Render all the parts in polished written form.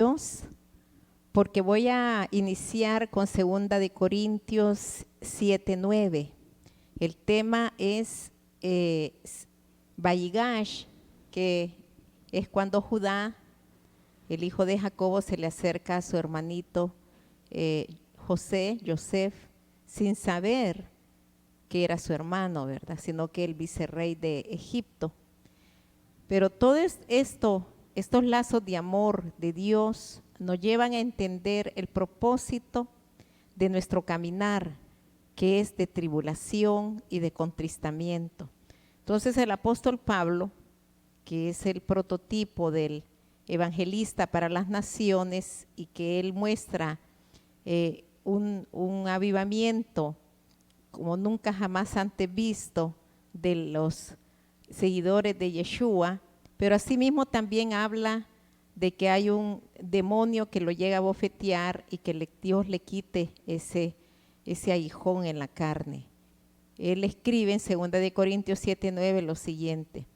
Dios, porque voy a iniciar con 2 Corintios 7:9. El tema es Vayigash, que es cuando Judá, el hijo de Jacobo, se le acerca a su hermanito José, sin saber que era su hermano, ¿verdad? Sino que el vicerrey de Egipto. Pero todo estos lazos de amor de Dios nos llevan a entender el propósito de nuestro caminar, que es de tribulación y de contristamiento. Entonces el apóstol Pablo, que es el prototipo del evangelista para las naciones y que él muestra un avivamiento como nunca jamás antes visto de los seguidores de Yeshua, pero asimismo también habla de que hay un demonio que lo llega a bofetear y que Dios le quite ese aguijón en la carne. Él escribe en 2 Corintios 7:9 lo siguiente: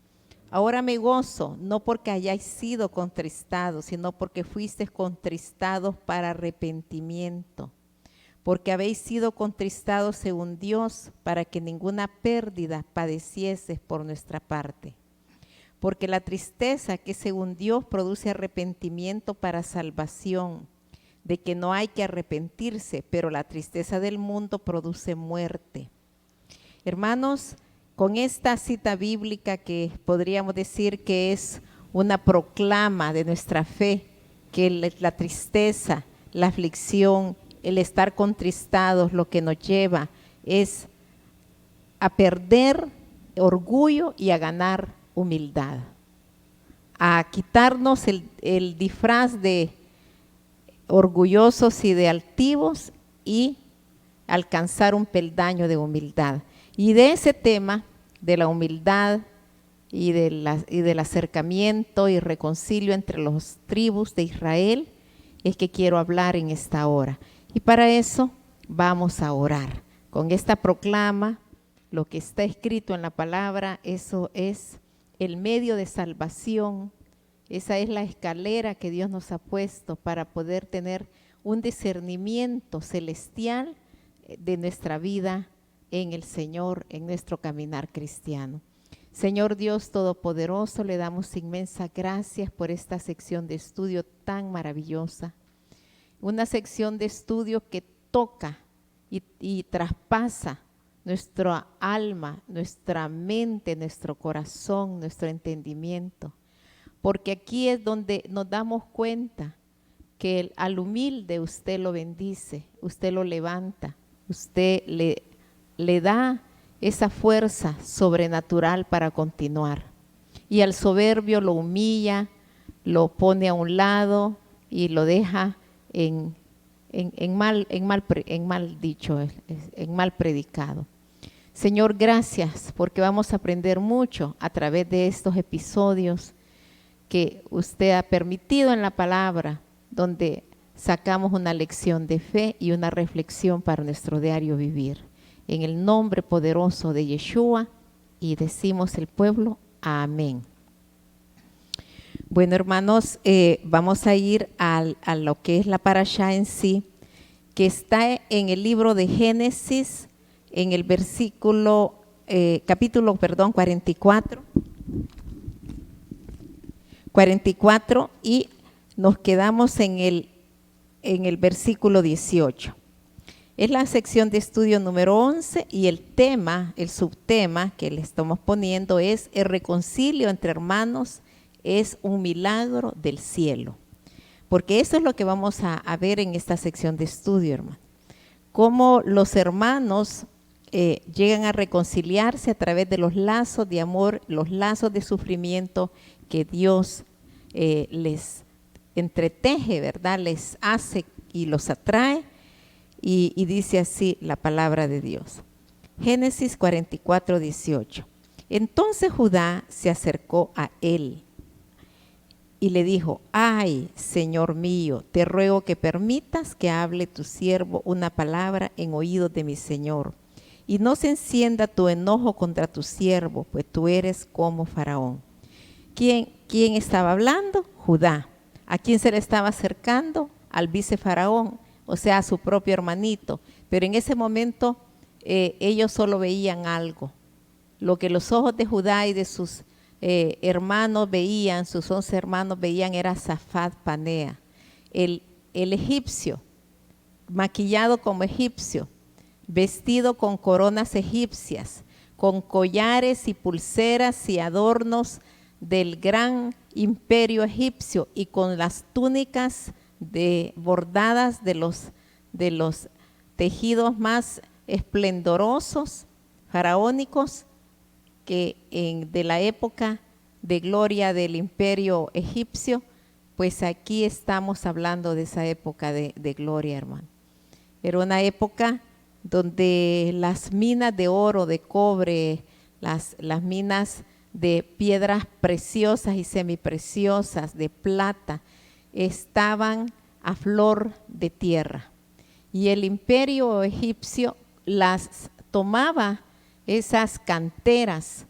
ahora me gozo, no porque hayáis sido contristados, sino porque fuisteis contristados para arrepentimiento, porque habéis sido contristados según Dios, para que ninguna pérdida padecieses por nuestra parte. Porque la tristeza que según Dios produce arrepentimiento para salvación, de que no hay que arrepentirse, pero la tristeza del mundo produce muerte. Hermanos, con esta cita bíblica que podríamos decir que es una proclama de nuestra fe, que la tristeza, la aflicción, el estar contristados lo que nos lleva es a perder orgullo y a ganar humildad, a quitarnos el disfraz de orgullosos y de altivos y alcanzar un peldaño de humildad. Y de ese tema, de la humildad y del acercamiento y reconcilio entre las tribus de Israel, es que quiero hablar en esta hora. Y para eso vamos a orar. Con esta proclama, lo que está escrito en la palabra, eso es el medio de salvación. Esa es la escalera que Dios nos ha puesto para poder tener un discernimiento celestial de nuestra vida en el Señor, en nuestro caminar cristiano. Señor Dios Todopoderoso, le damos inmensas gracias por esta sección de estudio tan maravillosa. Una sección de estudio que toca y traspasa nuestra alma, nuestra mente, nuestro corazón, nuestro entendimiento. Porque aquí es donde nos damos cuenta que al humilde usted lo bendice, usted lo levanta, usted le da esa fuerza sobrenatural para continuar. Y al soberbio lo humilla, lo pone a un lado y lo deja en mal dicho, en mal predicado. Señor, gracias porque vamos a aprender mucho a través de estos episodios que usted ha permitido en la palabra, donde sacamos una lección de fe y una reflexión para nuestro diario vivir. En el nombre poderoso de Yeshua, y decimos el pueblo, amén. Bueno, hermanos, vamos a ir a lo que es la parashá en sí, que está en el libro de Génesis, en el capítulo 44, y nos quedamos en el versículo 18. Es la sección de estudio número 11 y el subtema que le estamos poniendo es: el reconcilio entre hermanos es un milagro del cielo. Porque eso es lo que vamos a ver en esta sección de estudio, hermano. Cómo los hermanos llegan a reconciliarse a través de los lazos de amor, los lazos de sufrimiento que Dios les entreteje, ¿verdad? Les hace y los atrae. Y dice así la palabra de Dios. Génesis 44:18. Entonces Judá se acercó a él y le dijo: ay, Señor mío, te ruego que permitas que hable tu siervo una palabra en oídos de mi Señor, y no se encienda tu enojo contra tu siervo, pues tú eres como Faraón. ¿Quién estaba hablando? Judá. ¿A quién se le estaba acercando? Al vicefaraón, o sea, a su propio hermanito. Pero en ese momento ellos solo veían algo. Lo que los ojos de Judá y de sus hermanos veían, sus 11 hermanos veían, era Safat Panea, el egipcio, maquillado como egipcio, vestido con coronas egipcias, con collares y pulseras y adornos del gran imperio egipcio y con las túnicas bordadas de los tejidos más esplendorosos, faraónicos, que de la época de gloria del imperio egipcio. Pues aquí estamos hablando de esa época de gloria, hermano. Era una época donde las minas de oro, de cobre, las minas de piedras preciosas y semipreciosas, de plata, estaban a flor de tierra. Y el imperio egipcio las tomaba, esas canteras,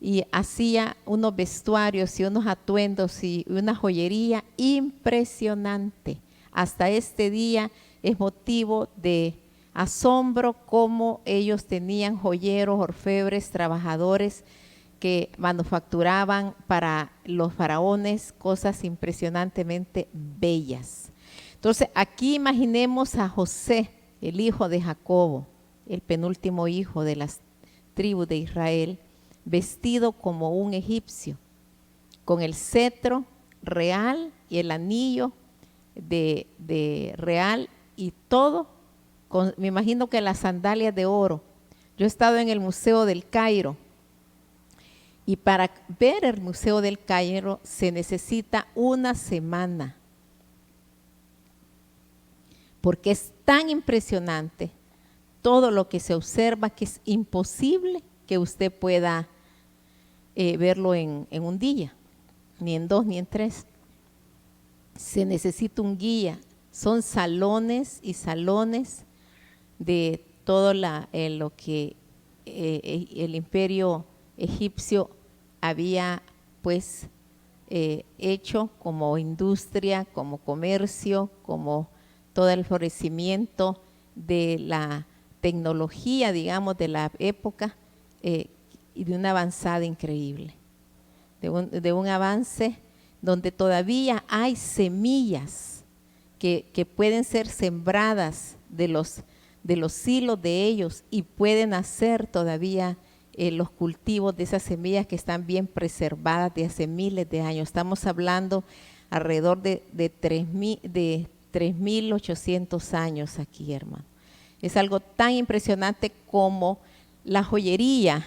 y hacía unos vestuarios y unos atuendos y una joyería impresionante. Hasta este día es motivo de asombro cómo ellos tenían joyeros, orfebres, trabajadores que manufacturaban para los faraones cosas impresionantemente bellas. Entonces aquí imaginemos a José, el hijo de Jacobo, el penúltimo hijo de las tribus de Israel, vestido como un egipcio, con el cetro real y el anillo de real y todo, me imagino que las sandalias de oro. Yo he estado en el Museo del Cairo y para ver el Museo del Cairo se necesita una semana, porque es tan impresionante todo lo que se observa que es imposible que usted pueda verlo en un día, ni en 2 ni en 3. Se necesita un guía. Son salones y salones de todo lo que el imperio egipcio había pues hecho como industria, como comercio, como todo el florecimiento de la tecnología, digamos, de la época, y de una avanzada increíble, de un avance donde todavía hay semillas que pueden ser sembradas de los hilos de ellos y pueden hacer todavía los cultivos de esas semillas que están bien preservadas de hace miles de años. Estamos hablando alrededor de 3.800 años aquí, hermano. Es algo tan impresionante como la joyería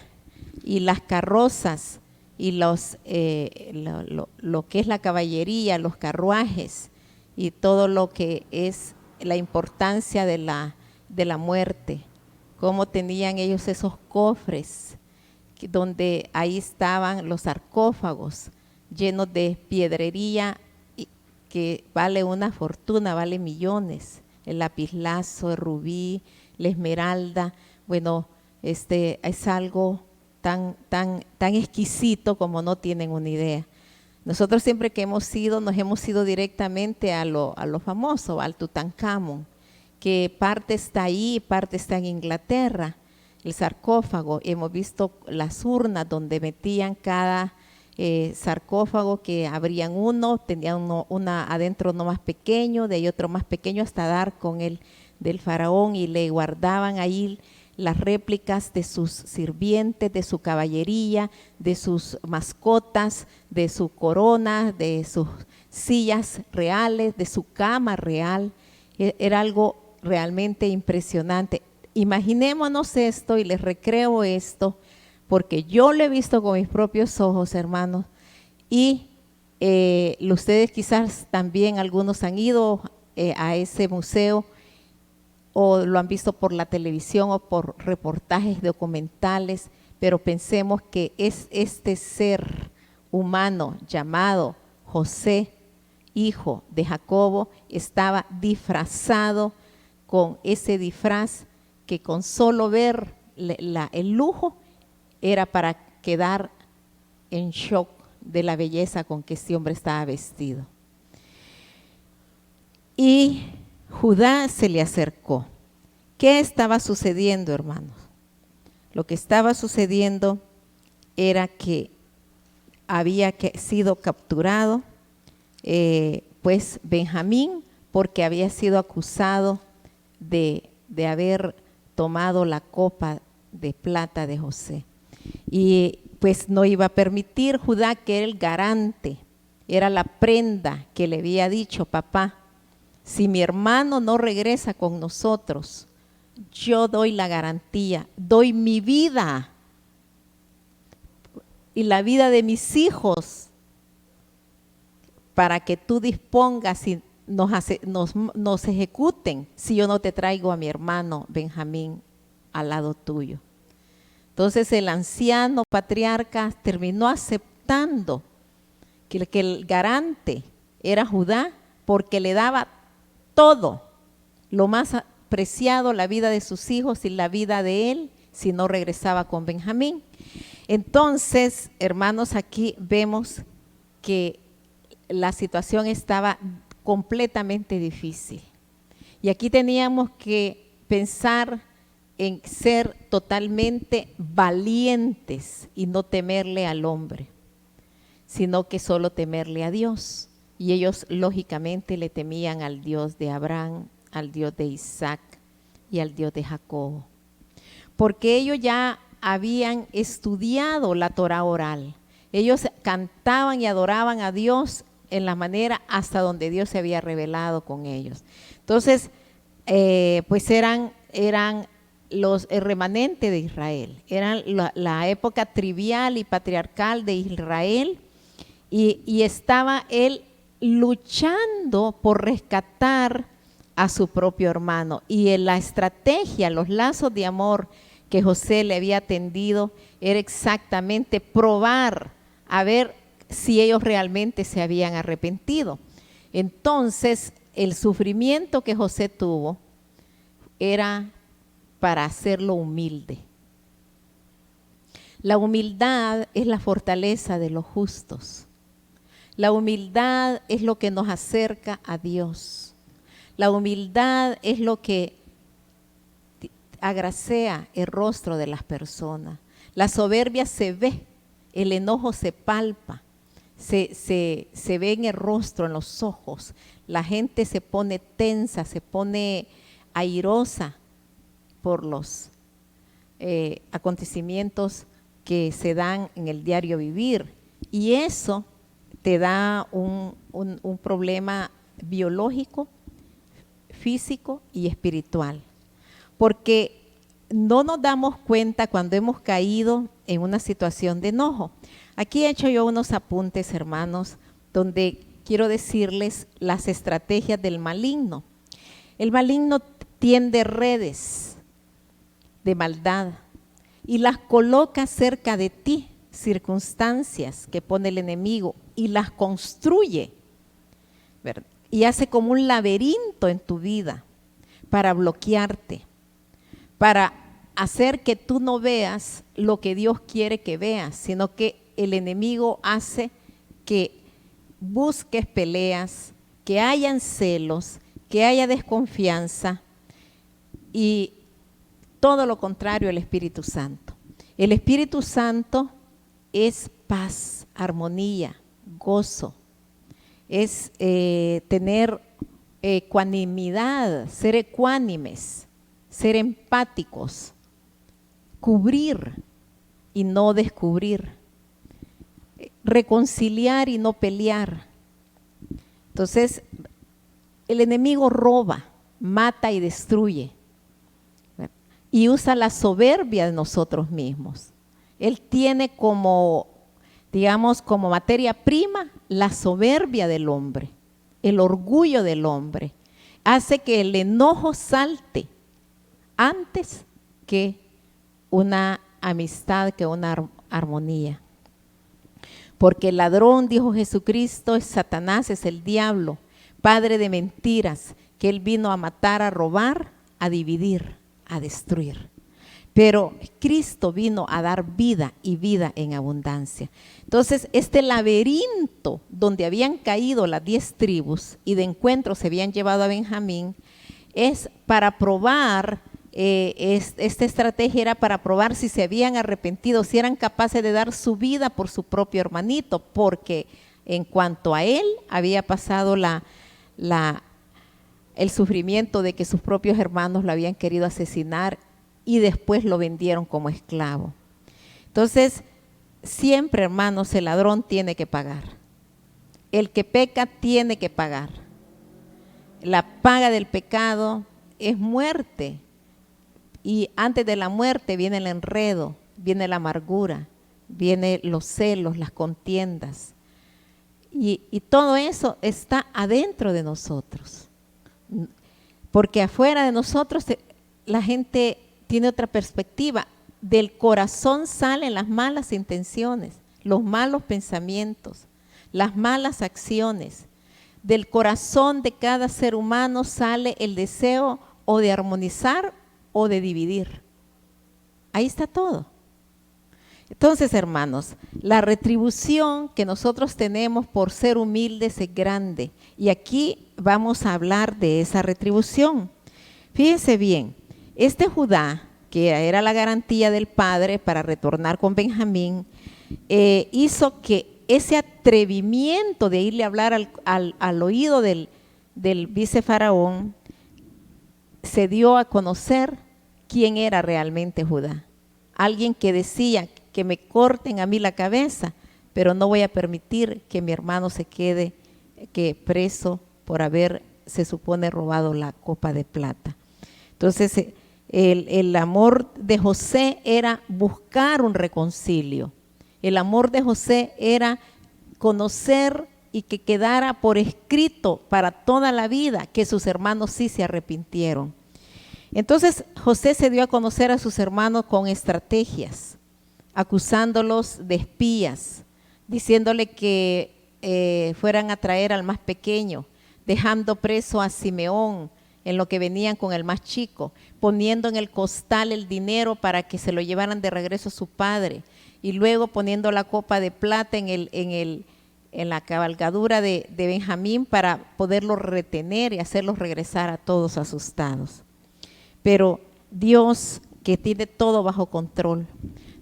y las carrozas y lo que es la caballería, los carruajes y todo lo que es la importancia de la muerte, cómo tenían ellos esos cofres donde ahí estaban los sarcófagos llenos de piedrería que vale una fortuna, vale millones, el lapislazo, el rubí, la esmeralda. Bueno, es algo tan exquisito como no tienen una idea. Nosotros siempre que hemos ido, nos hemos ido directamente a lo famoso, al Tutankamón, que parte está ahí, parte está en Inglaterra, el sarcófago. Hemos visto las urnas donde metían cada sarcófago, que abrían uno, tenían adentro uno más pequeño, de ahí otro más pequeño, hasta dar con el del faraón, y le guardaban ahí las réplicas de sus sirvientes, de su caballería, de sus mascotas, de su corona, de sus sillas reales, de su cama real. Era algo realmente impresionante. Imaginémonos esto, y les recreo esto, porque yo lo he visto con mis propios ojos, hermanos, y ustedes quizás también, algunos han ido a ese museo, o lo han visto por la televisión o por reportajes documentales, pero pensemos que es este ser humano llamado José, hijo de Jacobo, estaba disfrazado con ese disfraz que con solo ver el lujo era para quedar en shock de la belleza con que este hombre estaba vestido. Judá se le acercó. ¿Qué estaba sucediendo, hermanos? Lo que estaba sucediendo era que había sido capturado pues Benjamín, porque había sido acusado de haber tomado la copa de plata de José. Y pues no iba a permitir Judá, que era el garante, era la prenda que le había dicho: papá, si mi hermano no regresa con nosotros, yo doy la garantía, doy mi vida y la vida de mis hijos para que tú dispongas y nos ejecuten si yo no te traigo a mi hermano Benjamín al lado tuyo. Entonces el anciano patriarca terminó aceptando que el garante era Judá, porque le daba todo, lo más preciado, la vida de sus hijos y la vida de él, si no regresaba con Benjamín. Entonces, hermanos, aquí vemos que la situación estaba completamente difícil. Y aquí teníamos que pensar en ser totalmente valientes y no temerle al hombre, sino que solo temerle a Dios. Y ellos lógicamente le temían al Dios de Abraham, al Dios de Isaac y al Dios de Jacob, porque ellos ya habían estudiado la Torah oral. Ellos cantaban y adoraban a Dios en la manera hasta donde Dios se había revelado con ellos. Entonces, pues eran el remanente de Israel, eran la época trivial y patriarcal de Israel, y estaba él luchando por rescatar a su propio hermano. Y en la estrategia, los lazos de amor que José le había tendido, era exactamente probar a ver si ellos realmente se habían arrepentido. Entonces, el sufrimiento que José tuvo era para hacerlo humilde. La humildad es la fortaleza de los justos. La humildad es lo que nos acerca a Dios. La humildad es lo que agracea el rostro de las personas. La soberbia se ve, el enojo se palpa, se ve en el rostro, en los ojos. La gente se pone tensa, se pone airosa por los acontecimientos que se dan en el diario vivir. Y eso te da un problema biológico, físico y espiritual. Porque no nos damos cuenta cuando hemos caído en una situación de enojo. Aquí he hecho yo unos apuntes, hermanos, donde quiero decirles las estrategias del maligno. El maligno tiende redes de maldad y las coloca cerca de ti, circunstancias que pone el enemigo, y las construye, ¿verdad? Y hace como un laberinto en tu vida para bloquearte, para hacer que tú no veas lo que Dios quiere que veas, sino que el enemigo hace que busques peleas, que hayan celos, que haya desconfianza, y todo lo contrario el Espíritu Santo. El Espíritu Santo es paz, armonía, gozo, es tener ecuanimidad, ser ecuánimes, ser empáticos, cubrir y no descubrir, reconciliar y no pelear. Entonces, el enemigo roba, mata y destruye, y usa la soberbia de nosotros mismos. Él tiene como, digamos, como materia prima la soberbia del hombre, el orgullo del hombre. Hace que el enojo salte antes que una amistad, que una armonía. Porque el ladrón, dijo Jesucristo, es Satanás, es el diablo, padre de mentiras, que él vino a matar, a robar, a dividir, a destruir. Pero Cristo vino a dar vida y vida en abundancia. Entonces, este laberinto donde habían caído las 10 tribus y de encuentro se habían llevado a Benjamín, es para probar, esta estrategia era para probar si se habían arrepentido, si eran capaces de dar su vida por su propio hermanito, porque en cuanto a él había pasado el sufrimiento de que sus propios hermanos lo habían querido asesinar y después lo vendieron como esclavo. Entonces, siempre, hermanos, el ladrón tiene que pagar. El que peca tiene que pagar. La paga del pecado es muerte. Y antes de la muerte viene el enredo, viene la amargura, vienen los celos, las contiendas. Y todo eso está adentro de nosotros. Porque afuera de nosotros la gente tiene otra perspectiva. Del corazón salen las malas intenciones, los malos pensamientos, las malas acciones. Del corazón de cada ser humano sale el deseo o de armonizar o de dividir. Ahí está todo. Entonces, hermanos, la retribución que nosotros tenemos por ser humildes es grande. Y aquí vamos a hablar de esa retribución. Fíjense bien, este Judá, que era la garantía del padre para retornar con Benjamín, hizo que ese atrevimiento de irle a hablar al oído del vicefaraón se dio a conocer quién era realmente Judá. Alguien que decía que me corten a mí la cabeza, pero no voy a permitir que mi hermano se quede preso por haber, se supone, robado la copa de plata. Entonces, el amor de José era buscar un reconcilio. El amor de José era conocer y que quedara por escrito para toda la vida que sus hermanos sí se arrepintieron. Entonces José se dio a conocer a sus hermanos con estrategias, acusándolos de espías, diciéndole que fueran a traer al más pequeño, dejando preso a Simeón en lo que venían con el más chico, poniendo en el costal el dinero para que se lo llevaran de regreso a su padre, y luego poniendo la copa de plata en la cabalgadura de Benjamín para poderlos retener y hacerlos regresar a todos asustados. Pero Dios, que tiene todo bajo control,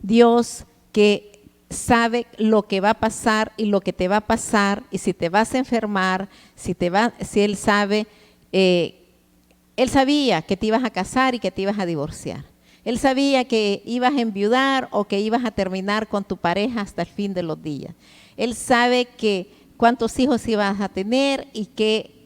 Dios que sabe lo que va a pasar y lo que te va a pasar, y si te vas a enfermar, si Él sabe, Él sabía que te ibas a casar y que te ibas a divorciar. Él sabía que ibas a enviudar o que ibas a terminar con tu pareja hasta el fin de los días. Él sabe que cuántos hijos ibas a tener y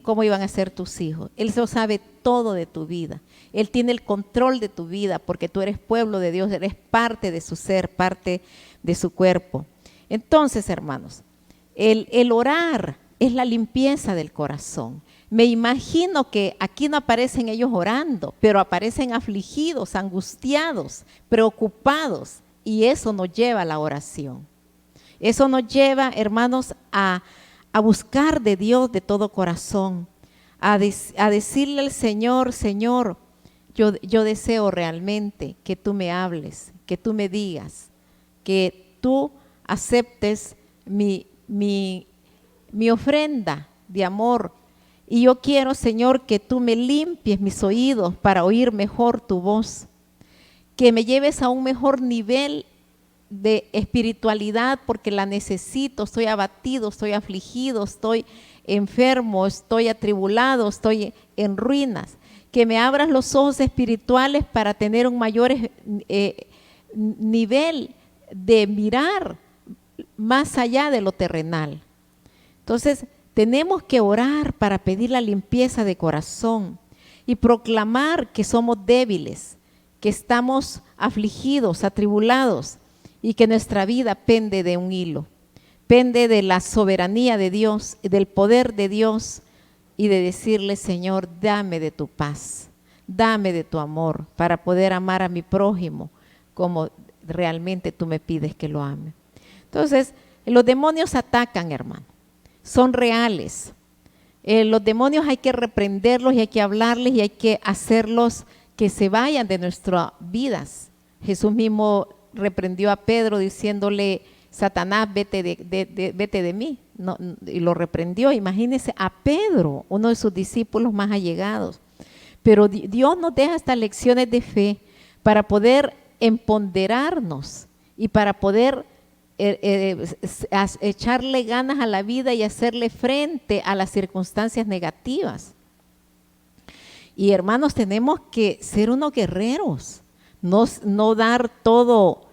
cómo iban a ser tus hijos. Él lo sabe todo de tu vida. Él tiene el control de tu vida porque tú eres pueblo de Dios, eres parte de su ser, parte de su cuerpo. Entonces, hermanos, el orar es la limpieza del corazón. Me imagino que aquí no aparecen ellos orando, pero aparecen afligidos, angustiados, preocupados, y eso nos lleva a la oración. Eso nos lleva, hermanos, a buscar de Dios de todo corazón, a decirle al Señor, Señor, yo deseo realmente que tú me hables, que tú me digas, que tú aceptes mi ofrenda de amor. Y yo quiero, Señor, que tú me limpies mis oídos para oír mejor tu voz, que me lleves a un mejor nivel de espiritualidad porque la necesito, estoy abatido, estoy afligido, estoy enfermo, estoy atribulado, estoy en ruinas. Que me abras los ojos espirituales para tener un mayor nivel de mirar más allá de lo terrenal. Entonces, tenemos que orar para pedir la limpieza de corazón y proclamar que somos débiles, que estamos afligidos, atribulados y que nuestra vida pende de un hilo, pende de la soberanía de Dios, del poder de Dios y de decirle, Señor, dame de tu paz, dame de tu amor para poder amar a mi prójimo como realmente tú me pides que lo ame. Entonces, los demonios atacan, hermano. Son reales. Los demonios hay que reprenderlos y hay que hablarles y hay que hacerlos que se vayan de nuestras vidas. Jesús mismo reprendió a Pedro diciéndole, Satanás, vete de mí. No, y lo reprendió. Imagínense a Pedro, uno de sus discípulos más allegados. Pero Dios nos deja estas lecciones de fe para poder empoderarnos y para poder echarle ganas a la vida y hacerle frente a las circunstancias negativas. Y hermanos, tenemos que ser unos guerreros, no dar todo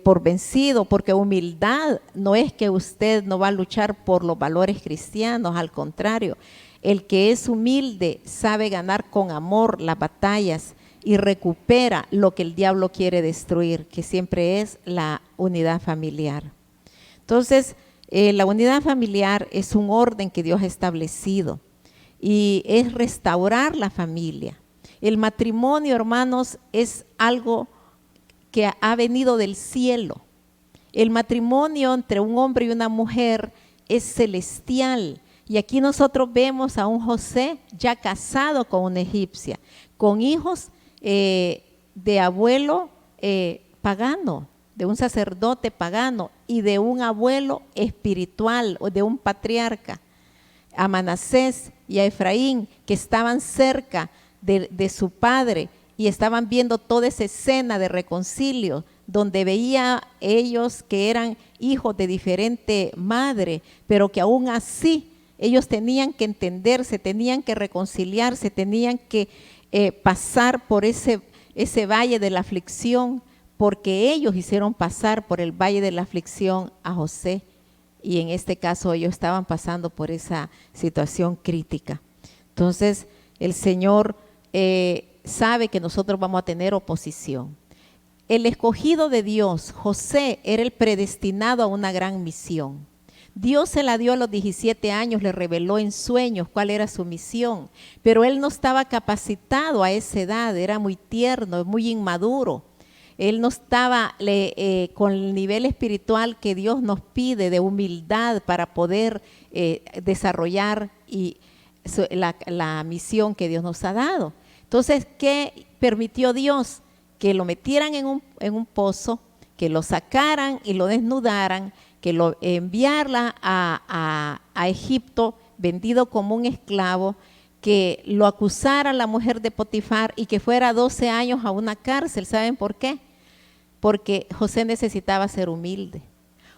por vencido, porque humildad no es que usted no va a luchar por los valores cristianos, al contrario, el que es humilde sabe ganar con amor las batallas y recupera lo que el diablo quiere destruir, que siempre es la unidad familiar. Entonces, la unidad familiar es un orden que Dios ha establecido y es restaurar la familia. El matrimonio, hermanos, es algo que ha venido del cielo. El matrimonio entre un hombre y una mujer es celestial. Y aquí nosotros vemos a un José ya casado con una egipcia, con hijos de abuelo pagano, de un sacerdote pagano y de un abuelo espiritual o de un patriarca, a Manasés y a Efraín, que estaban cerca de su padre y estaban viendo toda esa escena de reconcilio, donde veía ellos que eran hijos de diferente madre, pero que aún así ellos tenían que entenderse, tenían que reconciliarse, tenían que pasar por ese valle de la aflicción, porque ellos hicieron pasar por el valle de la aflicción a José, y en este caso ellos estaban pasando por esa situación crítica. Entonces el Señor sabe que nosotros vamos a tener oposición. El escogido de Dios, José, era el predestinado a una gran misión. Dios se la dio a los 17 años, le reveló en sueños cuál era su misión, pero él no estaba capacitado a esa edad, era muy tierno, muy inmaduro. Él no estaba con el nivel espiritual que Dios nos pide de humildad para poder desarrollar la misión que Dios nos ha dado. Entonces, ¿qué permitió Dios? Que lo metieran en un pozo, que lo sacaran y lo desnudaran, que lo enviarla a Egipto, vendido como un esclavo, que lo acusara la mujer de Potifar y que fuera 12 años a una cárcel. ¿Saben por qué? Porque José necesitaba ser humilde.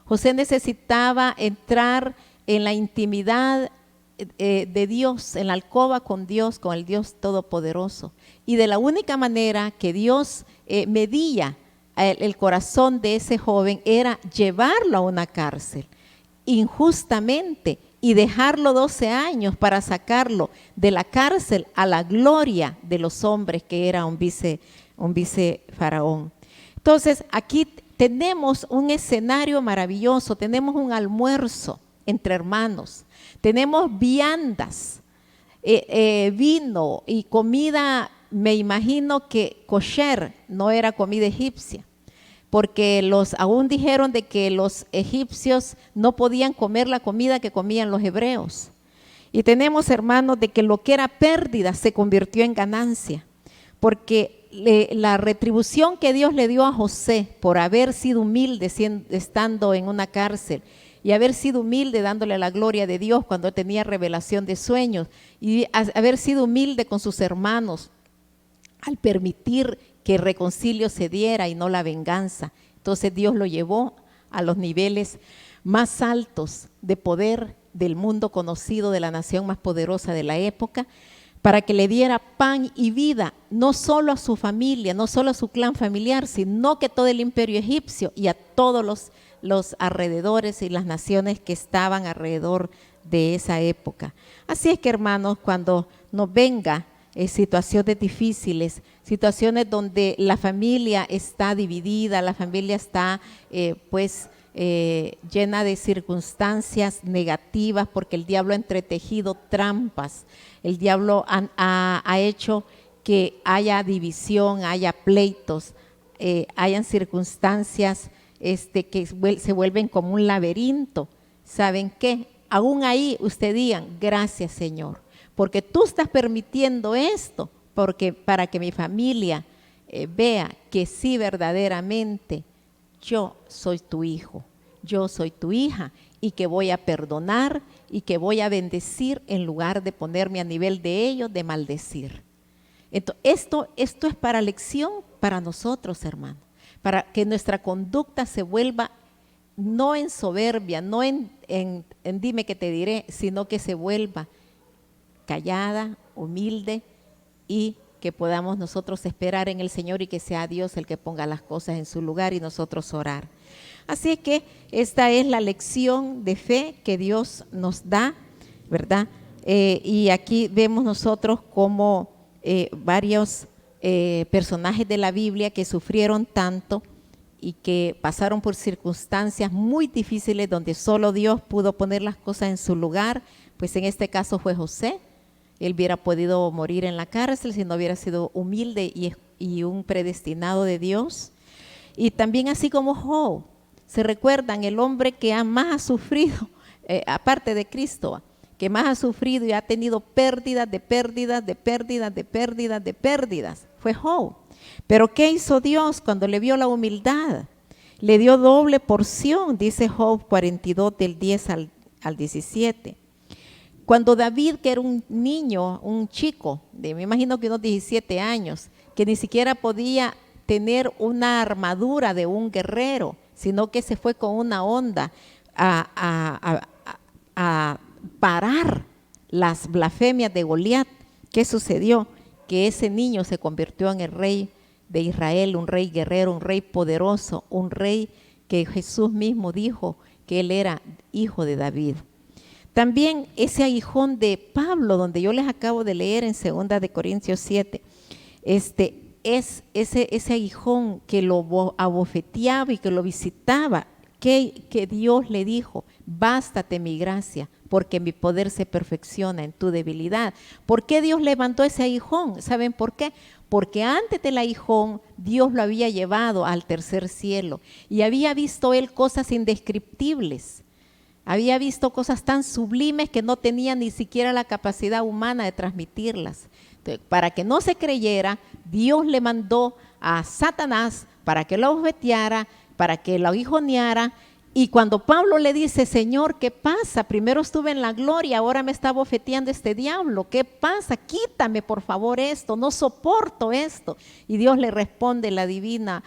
José necesitaba entrar en la intimidad de Dios, en la alcoba con Dios, con el Dios Todopoderoso. Y de la única manera que Dios medía el corazón de ese joven era llevarlo a una cárcel injustamente y dejarlo 12 años para sacarlo de la cárcel a la gloria de los hombres, que era un vice faraón. Entonces aquí tenemos un escenario maravilloso, tenemos un almuerzo entre hermanos, tenemos viandas, vino y comida. Me imagino que kosher, no era comida egipcia, porque aún dijeron de que los egipcios no podían comer la comida que comían los hebreos. Y tenemos, hermanos, de que lo que era pérdida se convirtió en ganancia, porque la retribución que Dios le dio a José por haber sido humilde estando en una cárcel y haber sido humilde dándole la gloria de Dios cuando tenía revelación de sueños y haber sido humilde con sus hermanos, al permitir que el reconcilio se diera y no la venganza. Entonces Dios lo llevó a los niveles más altos de poder del mundo conocido, de la nación más poderosa de la época, para que le diera pan y vida, no solo a su familia, no solo a su clan familiar, sino que todo el imperio egipcio y a todos los alrededores y las naciones que estaban alrededor de esa época. Así es que, hermanos, cuando nos venga situaciones difíciles, situaciones donde la familia está dividida, la familia está llena de circunstancias negativas, porque el diablo ha entretejido trampas, el diablo ha hecho que haya división, haya pleitos, hayan circunstancias que se vuelven como un laberinto. ¿Saben qué? Aún ahí usted digan, gracias Señor, porque tú estás permitiendo esto, para que mi familia vea que sí, verdaderamente yo soy tu hijo, yo soy tu hija, y que voy a perdonar y que voy a bendecir en lugar de ponerme a nivel de ellos, de maldecir. Entonces, esto es para lección para nosotros, hermano, para que nuestra conducta se vuelva no en soberbia, no en dime que te diré, sino que se vuelva callada, humilde y que podamos nosotros esperar en el Señor y que sea Dios el que ponga las cosas en su lugar y nosotros orar. Así es que esta es la lección de fe que Dios nos da, ¿verdad? Y aquí vemos nosotros como varios personajes de la Biblia que sufrieron tanto y que pasaron por circunstancias muy difíciles donde solo Dios pudo poner las cosas en su lugar. Pues en este caso fue José. Él hubiera podido morir en la cárcel si no hubiera sido humilde y un predestinado de Dios. Y también así como Job, se recuerdan el hombre que más ha sufrido, aparte de Cristo, que más ha sufrido y ha tenido pérdidas de pérdidas, de pérdidas, de pérdidas, de pérdidas, fue Job. Pero ¿qué hizo Dios cuando le vio la humildad? Le dio doble porción, dice Job 42 del 10 al 17. Cuando David, que era un niño, un chico, me imagino que unos 17 años, que ni siquiera podía tener una armadura de un guerrero, sino que se fue con una honda a parar las blasfemias de Goliat. ¿Qué sucedió? Que ese niño se convirtió en el rey de Israel, un rey guerrero, un rey poderoso, un rey que Jesús mismo dijo que él era hijo de David. También ese aguijón de Pablo, donde yo les acabo de leer en 2 de Corintios 7, es ese aguijón que lo abofeteaba y que lo visitaba, que Dios le dijo, bástate mi gracia, porque mi poder se perfecciona en tu debilidad. ¿Por qué Dios levantó ese aguijón? ¿Saben por qué? Porque antes del aguijón Dios lo había llevado al tercer cielo y había visto él cosas indescriptibles. Había visto cosas tan sublimes que no tenía ni siquiera la capacidad humana de transmitirlas. Entonces, para que no se creyera, Dios le mandó a Satanás para que lo abofeteara, para que lo aguijoneara. Y cuando Pablo le dice, Señor, ¿qué pasa? Primero estuve en la gloria, ahora me está bofeteando este diablo. ¿Qué pasa? Quítame por favor esto, no soporto esto. Y Dios le responde la divina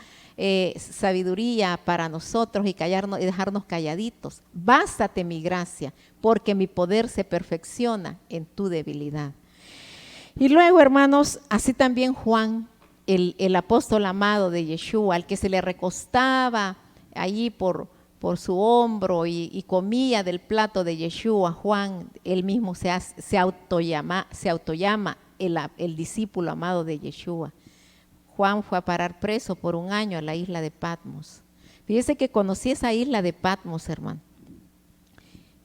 sabiduría para nosotros y callarnos y dejarnos calladitos. Bástate mi gracia, porque mi poder se perfecciona en tu debilidad. Y luego, hermanos, así también Juan, el apóstol amado de Yeshua, al que se le recostaba allí por su hombro y comía del plato de Yeshua, Juan, él mismo se autollama el discípulo amado de Yeshua. Juan fue a parar preso por 1 año a la isla de Patmos. Fíjese que conocí esa isla de Patmos, hermano.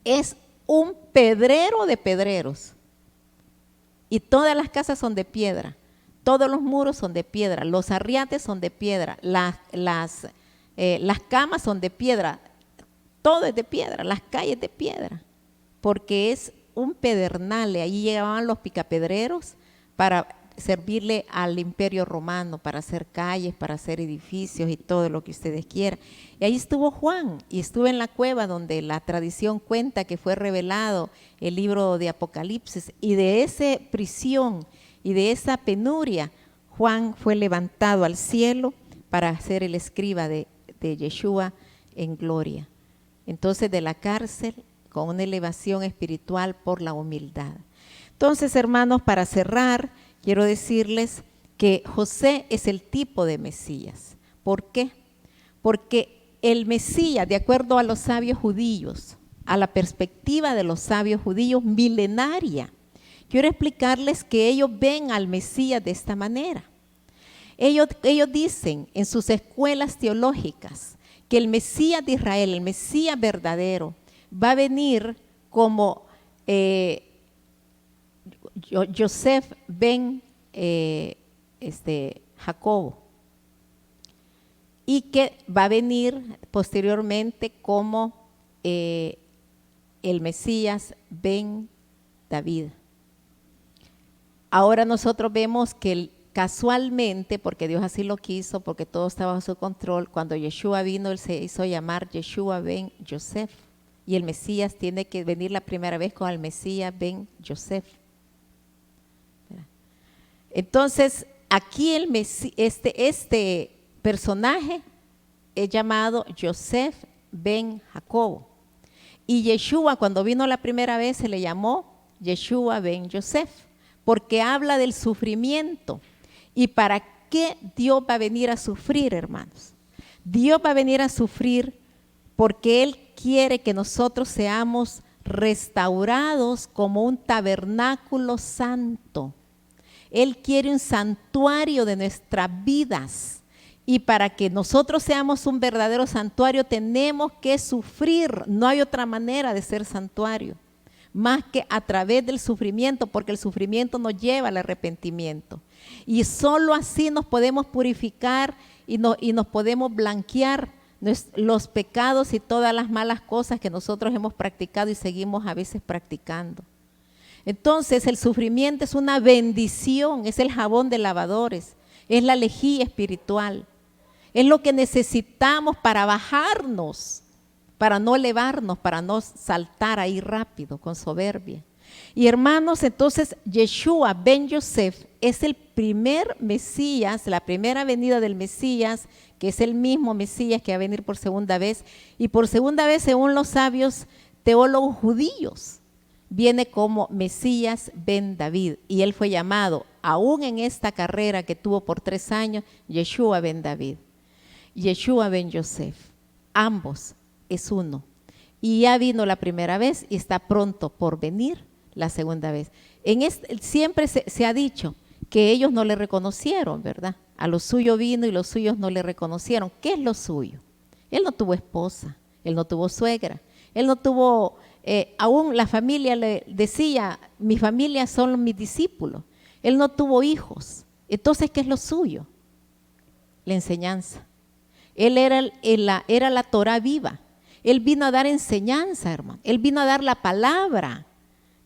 Es un pedrero de pedreros. Y todas las casas son de piedra. Todos los muros son de piedra. Los arriates son de piedra. Las camas son de piedra. Todo es de piedra. Las calles de piedra. Porque es un pedernal. Allí llegaban los picapedreros para servirle al imperio romano, para hacer calles, para hacer edificios y todo lo que ustedes quieran. Y ahí estuvo Juan, y estuvo en la cueva donde la tradición cuenta que fue revelado el libro de Apocalipsis, y de esa prisión y de esa penuria, Juan fue levantado al cielo para ser el escriba de Yeshua en gloria. Entonces, de la cárcel con una elevación espiritual por la humildad. Entonces, hermanos, para cerrar, quiero decirles que José es el tipo de Mesías. ¿Por qué? Porque el Mesías, de acuerdo a los sabios judíos, a la perspectiva de los sabios judíos milenaria, quiero explicarles que ellos ven al Mesías de esta manera. Ellos dicen en sus escuelas teológicas que el Mesías de Israel, el Mesías verdadero, va a venir como Joseph ben Jacobo, y que va a venir posteriormente como el Mesías ben David. Ahora nosotros vemos que casualmente, porque Dios así lo quiso, porque todo estaba bajo su control, cuando Yeshua vino, él se hizo llamar Yeshua ben Joseph, y el Mesías tiene que venir la primera vez con el Mesías ben Joseph. Entonces, aquí este personaje es llamado Yosef ben Jacobo. Y Yeshua, cuando vino la primera vez, se le llamó Yeshua ben Yosef, porque habla del sufrimiento. ¿Y para qué Dios va a venir a sufrir, hermanos? Dios va a venir a sufrir porque Él quiere que nosotros seamos restaurados como un tabernáculo santo. Él quiere un santuario de nuestras vidas. Y para que nosotros seamos un verdadero santuario tenemos que sufrir. No hay otra manera de ser santuario, más que a través del sufrimiento, porque el sufrimiento nos lleva al arrepentimiento. Y solo así nos podemos purificar y nos podemos blanquear los pecados y todas las malas cosas que nosotros hemos practicado y seguimos a veces practicando. Entonces el sufrimiento es una bendición, es el jabón de lavadores, es la lejía espiritual, es lo que necesitamos para bajarnos, para no elevarnos, para no saltar ahí rápido con soberbia. Y hermanos, entonces Yeshua ben Yosef es el primer Mesías, la primera venida del Mesías, que es el mismo Mesías que va a venir por segunda vez, y por segunda vez, según los sabios teólogos judíos, viene como Mesías ben David, y él fue llamado, aún en esta carrera que tuvo por 3 años, Yeshua ben David, Yeshua ben Yosef, ambos es uno, y ya vino la primera vez y está pronto por venir la segunda vez. Siempre se ha dicho que ellos no le reconocieron, ¿verdad? A lo suyo vino y los suyos no le reconocieron. ¿Qué es lo suyo? Él no tuvo esposa, él no tuvo suegra, él no tuvo, aún la familia le decía, mi familia son mis discípulos. Él no tuvo hijos. Entonces, ¿qué es lo suyo? La enseñanza. Él era la Torah viva. Él vino a dar enseñanza, hermano. Él vino a dar la palabra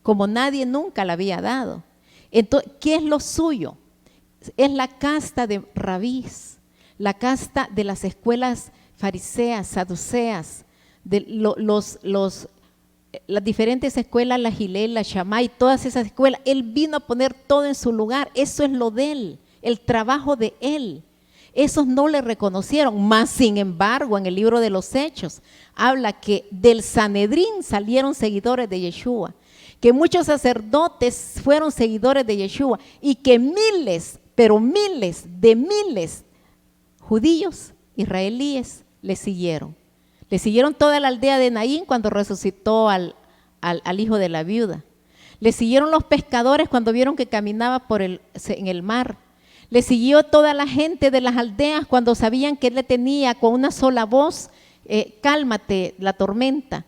como nadie nunca la había dado. Entonces, ¿qué es lo suyo? Es la casta de rabís, la casta de las escuelas fariseas, saduceas, de las diferentes escuelas, la Gilel, la Shammai, todas esas escuelas. Él vino a poner todo en su lugar. Eso es lo de él, el trabajo de él. Esos no le reconocieron, más sin embargo, en el libro de los Hechos, habla que del Sanedrín salieron seguidores de Yeshua, que muchos sacerdotes fueron seguidores de Yeshua y que miles, pero miles judíos, israelíes, le siguieron. Le siguieron toda la aldea de Naín cuando resucitó al hijo de la viuda. Le siguieron los pescadores cuando vieron que caminaba en el mar. Le siguió toda la gente de las aldeas cuando sabían que él le tenía con una sola voz, cálmate la tormenta.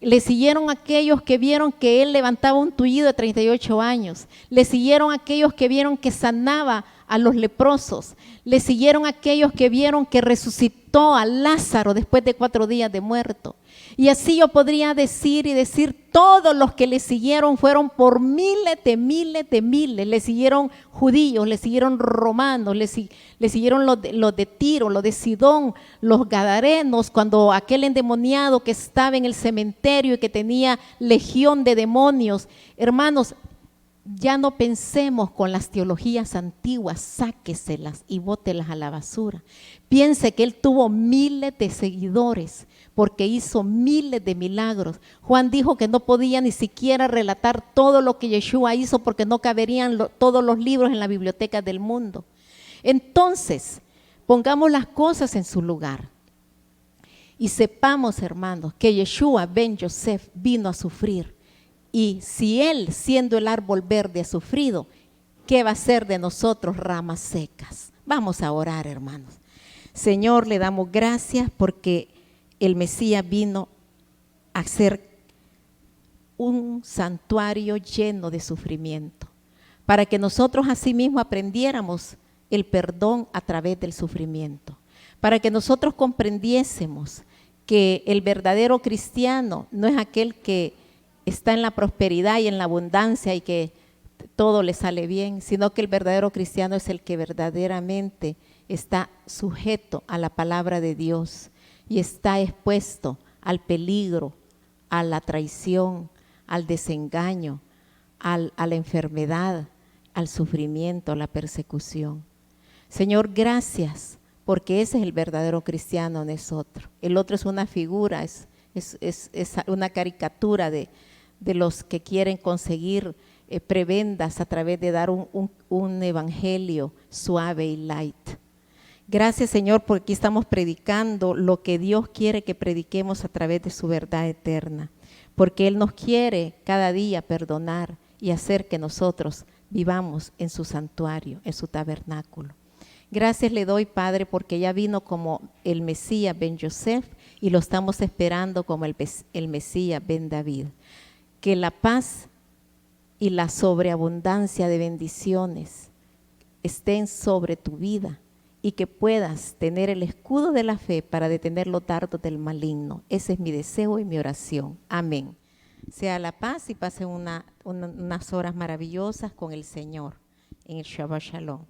Le siguieron aquellos que vieron que él levantaba un tullido de 38 años. Le siguieron aquellos que vieron que sanaba a los leprosos. Le siguieron aquellos que vieron que resucitó a Lázaro después de 4 días de muerto. Y así yo podría decir todos los que le siguieron fueron por miles de miles. Le siguieron judíos, le siguieron romanos, le siguieron los de Tiro, los de Sidón, los gadarenos, cuando aquel endemoniado que estaba en el cementerio y que tenía legión de demonios. Hermanos, ya no pensemos con las teologías antiguas, sáqueselas y bótelas a la basura. Piense que él tuvo miles de seguidores porque hizo miles de milagros. Juan dijo que no podía ni siquiera relatar todo lo que Yeshua hizo porque no caberían todos los libros en la biblioteca del mundo. Entonces, pongamos las cosas en su lugar y sepamos, hermanos, que Yeshua ben Yosef vino a sufrir. Y si él, siendo el árbol verde, ha sufrido, ¿qué va a ser de nosotros ramas secas? Vamos a orar, hermanos. Señor, le damos gracias porque el Mesías vino a ser un santuario lleno de sufrimiento, para que nosotros asimismo aprendiéramos el perdón a través del sufrimiento, para que nosotros comprendiésemos que el verdadero cristiano no es aquel que está en la prosperidad y en la abundancia y que todo le sale bien, sino que el verdadero cristiano es el que verdaderamente está sujeto a la palabra de Dios y está expuesto al peligro, a la traición, al desengaño, a la enfermedad al sufrimiento, a la persecución. Señor, gracias, porque ese es el verdadero cristiano en nosotros. El otro es una figura, es una caricatura de los que quieren conseguir prebendas a través de dar un evangelio suave y light. Gracias, Señor, porque aquí estamos predicando lo que Dios quiere que prediquemos a través de su verdad eterna, porque Él nos quiere cada día perdonar y hacer que nosotros vivamos en su santuario, en su tabernáculo. Gracias le doy, Padre, porque ya vino como el Mesías Ben Yosef y lo estamos esperando como el Mesías Ben David. Que la paz y la sobreabundancia de bendiciones estén sobre tu vida y que puedas tener el escudo de la fe para detener los dardos del maligno. Ese es mi deseo y mi oración. Amén. Sea la paz y pasen unas horas maravillosas con el Señor en el Shabbat Shalom.